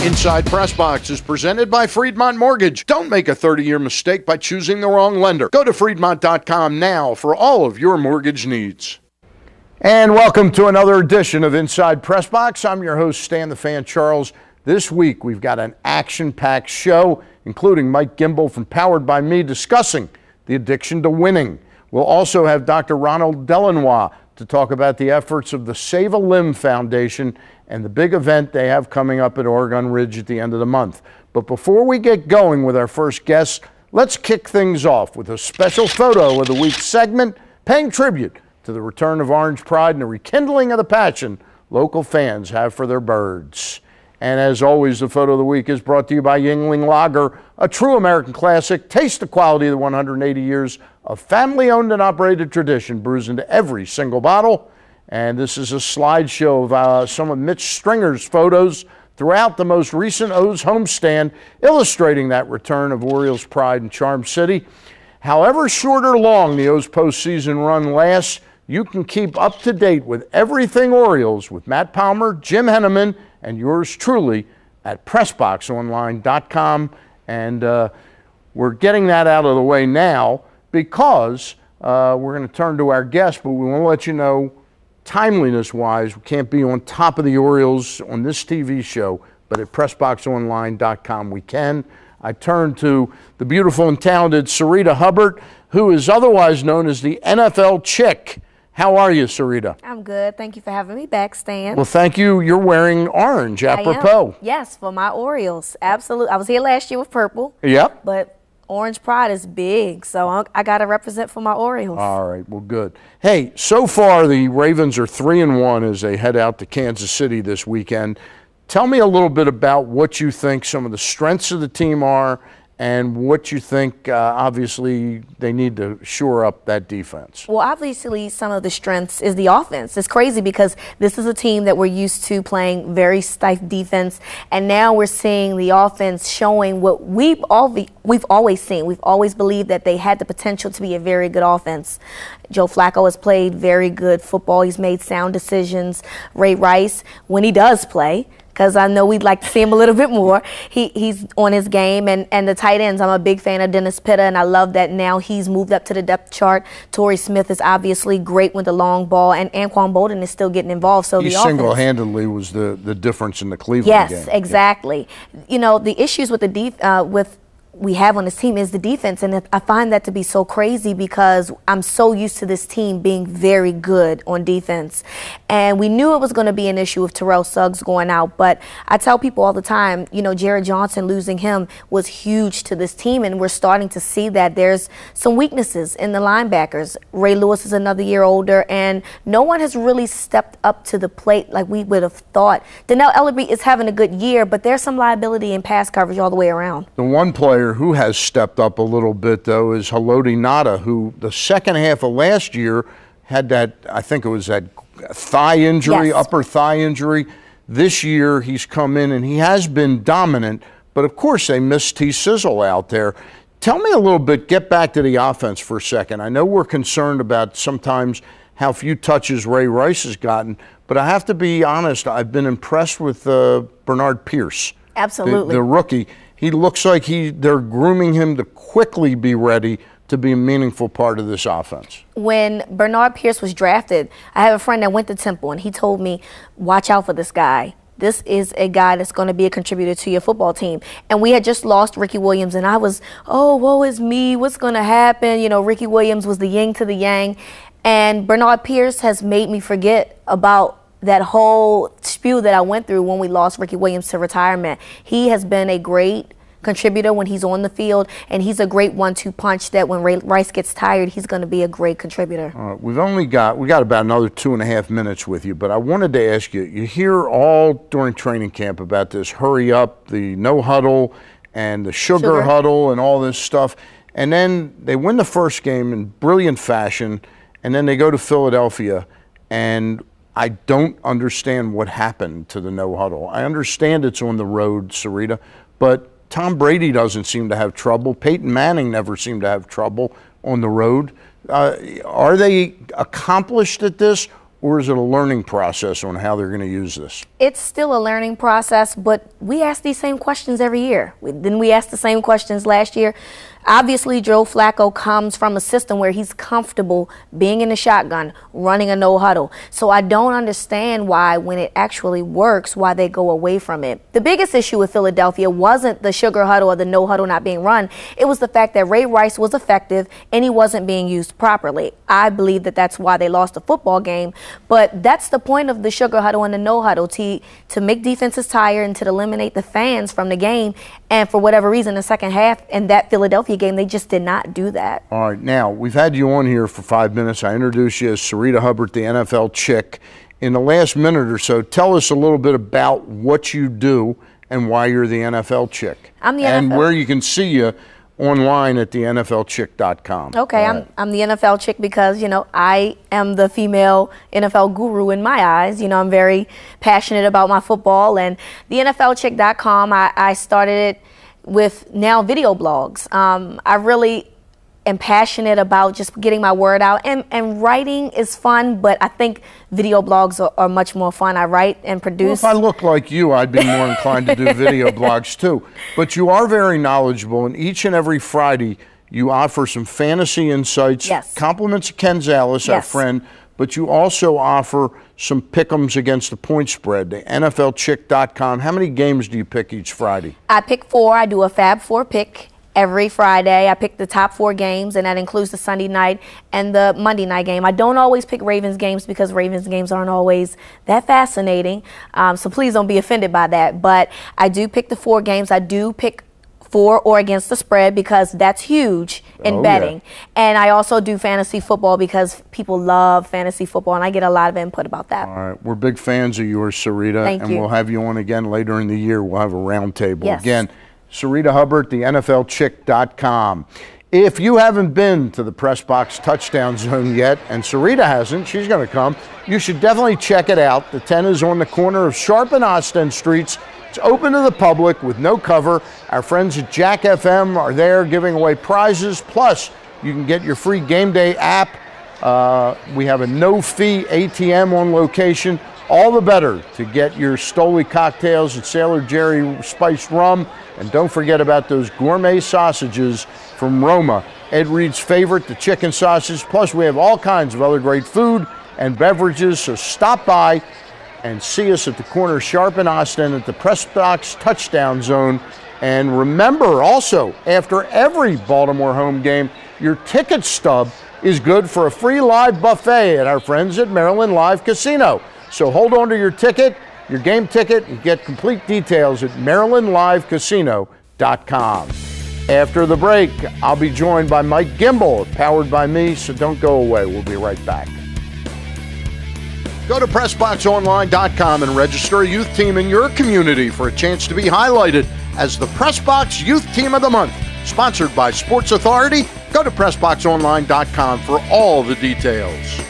Inside PressBox is presented by Friedmont Mortgage. Don't make a 30-year mistake by choosing the wrong lender. Go to Friedmont.com now for all of your mortgage needs. And welcome to another edition of Inside PressBox. I'm your host, Stan the Fan Charles. This week, we've got an action-packed show, including Mike Gimbel from Powered by Me discussing the addiction to winning. We'll also have Dr. Ronald Delanois to talk about the efforts of the Save a Limb Foundation and the big event they have coming up at Oregon Ridge at the end of the month. But before we get going with our first guest, let's kick things off with a special photo of the week's segment, paying tribute to the return of Orange Pride and the rekindling of the passion local fans have for their birds. And as always, the photo of the week is brought to you by Yuengling Lager, a true American classic. Taste the quality of the 180 years of family-owned and operated tradition brews into every single bottle. And this is a slideshow of some of Mitch Stringer's photos throughout the most recent O's homestand, illustrating that return of Orioles pride in Charm City. However short or long the O's postseason run lasts, you can keep up to date with everything Orioles with Matt Palmer, Jim Henneman, and yours truly at PressBoxOnline.com. And we're getting that out of the way now because we're going to turn to our guest, but we want to let you know, timeliness-wise, we can't be on top of the Orioles on this TV show, but at PressBoxOnline.com we can. I turn to the beautiful and talented Syreeta Hubbard, who is otherwise known as the NFL Chick. How are you, Syreeta? I'm good. Thank you for having me back, Stan. Well, thank you. You're wearing orange, apropos. Yes, for my Orioles. Absolutely. I was here last year with purple. Yep. But Orange Pride is big, so I got to represent for my Orioles. All right. Well, good. Hey, so far the Ravens are 3-1 as they head out to Kansas City this weekend. Tell me a little bit about what you think some of the strengths of the team are and what you think, obviously, they need to shore up that defense. Well, obviously, some of the strengths is the offense. It's crazy because this is a team that we're used to playing very stiff defense, and now we're seeing the offense showing what we've always seen. We've always believed that they had the potential to be a very good offense. Joe Flacco has played very good football. He's made sound decisions. Ray Rice, when he does play, because I know we'd like to see him a little bit more. He's on his game, and the tight ends. I'm a big fan of Dennis Pitta, and I love that now he's moved up to the depth chart. Torrey Smith is obviously great with the long ball, and Anquan Bolden is still getting involved. So he single-handedly was the difference in the Cleveland game. Yes, exactly. Yeah. You know, the issues with the we have on this team is the defense, and I find that to be so crazy because I'm so used to this team being very good on defense. And we knew it was going to be an issue with Terrell Suggs going out, but I tell people all the time, you know, Jared Johnson, losing him was huge to this team, and we're starting to see that there's some weaknesses in the linebackers. Ray Lewis is another year older, and no one has really stepped up to the plate like we would have thought. Donnell Ellerbe is having a good year, but there's some liability in pass coverage all the way around. The one player who has stepped up a little bit, though, is Haloti Ngata, who the second half of last year had that, I think it was that thigh injury, yes, upper thigh injury. This year he's come in and he has been dominant, but of course they missed T-Sizzle out there. Tell me a little bit, get back to the offense for a second. I know we're concerned about sometimes how few touches Ray Rice has gotten, but I have to be honest, I've been impressed with Bernard Pierce. Absolutely. The rookie. He looks like they're grooming him to quickly be ready to be a meaningful part of this offense. When Bernard Pierce was drafted, I have a friend that went to Temple, and he told me, watch out for this guy. This is a guy that's going to be a contributor to your football team. And we had just lost Ricky Williams, and I was, oh, woe is me. What's going to happen? You know, Ricky Williams was the yin to the yang. And Bernard Pierce has made me forget about that whole spew that I went through when we lost Ricky Williams to retirement. He has been a great contributor when he's on the field, and he's a great 1-2 punch that when Ray Rice gets tired, he's going to be a great contributor. We got about another 2.5 minutes with you, but I wanted to ask you, you hear all during training camp about this hurry up, the no huddle and the sugar huddle and all this stuff, and then they win the first game in brilliant fashion, and then they go to Philadelphia, and I don't understand what happened to the no huddle. I understand it's on the road, Syreeta, but Tom Brady doesn't seem to have trouble. Peyton Manning never seemed to have trouble on the road. Are they accomplished at this, or is it a learning process on how they're going to use this? It's still a learning process, but we ask these same questions every year. Didn't we ask the same questions last year? Obviously, Joe Flacco comes from a system where he's comfortable being in the shotgun, running a no huddle. So I don't understand why, when it actually works, why they go away from it. The biggest issue with Philadelphia wasn't the sugar huddle or the no huddle not being run. It was the fact that Ray Rice was effective and he wasn't being used properly. I believe that that's why they lost the football game. But that's the point of the sugar huddle and the no huddle, to make defenses tired and to eliminate the fans from the game. And for whatever reason, the second half and that Philadelphia game, they just did not do that. All right, now, we've had you on here for 5 minutes. I introduced you as Syreeta Hubbard, the NFL chick. In the last minute or so, tell us a little bit about what you do and why you're the NFL chick. I'm the and NFL. where you can see you online at the NFLchick.com. Okay, I'm the NFL chick because, I am the female NFL guru in my eyes. I'm very passionate about my football. And the NFLchick.com, I started it with now video blogs. I really am passionate about just getting my word out. And writing is fun, but I think video blogs are much more fun. I write and produce. Well, if I look like you, I'd be more inclined to do video blogs too. But you are very knowledgeable, and each and every Friday you offer some fantasy insights. Yes. Compliments of Ken Zales, our Yes. friend, but you also offer some pick'ems against the point spread, the NFLchick.com. How many games do you pick each Friday? I pick 4. I do a Fab 4 pick every Friday. I pick the top 4 games, and that includes the Sunday night and the Monday night game. I don't always pick Ravens games because Ravens games aren't always that fascinating. So please don't be offended by that. But I do pick the 4 games. I do pick for or against the spread because that's huge in betting. Yeah. And I also do fantasy football because people love fantasy football, and I get a lot of input about that. All right, we're big fans of yours, Syreeta, Thank and you. we'll have you on again later in the year. We'll have a round table. Yes. Again, Syreeta Hubbard, the NFLchick.com. If you haven't been to the PressBox touchdown zone yet, and Syreeta hasn't, she's going to come, you should definitely check it out. The 10 is on the corner of Sharp and Ostend Streets. It's open to the public with no cover. Our friends at Jack FM are there giving away prizes. Plus, you can get your free game day app. We have a no-fee ATM on location. All the better to get your Stoli cocktails and Sailor Jerry spiced rum. And don't forget about those gourmet sausages from Roma, Ed Reed's favorite, the chicken sausage. Plus, we have all kinds of other great food and beverages. So stop by and see us at the corner of Sharp and Ostend at the PressBox touchdown zone. And remember also, after every Baltimore home game, your ticket stub is good for a free live buffet at our friends at Maryland Live Casino. So hold on to your ticket, your game ticket, and get complete details at MarylandLiveCasino.com. After the break, I'll be joined by Mike Gimbel, powered by me, so don't go away. We'll be right back. Go to PressBoxOnline.com and register a youth team in your community for a chance to be highlighted as the PressBox Youth Team of the Month. Sponsored by Sports Authority. Go to PressBoxOnline.com for all the details.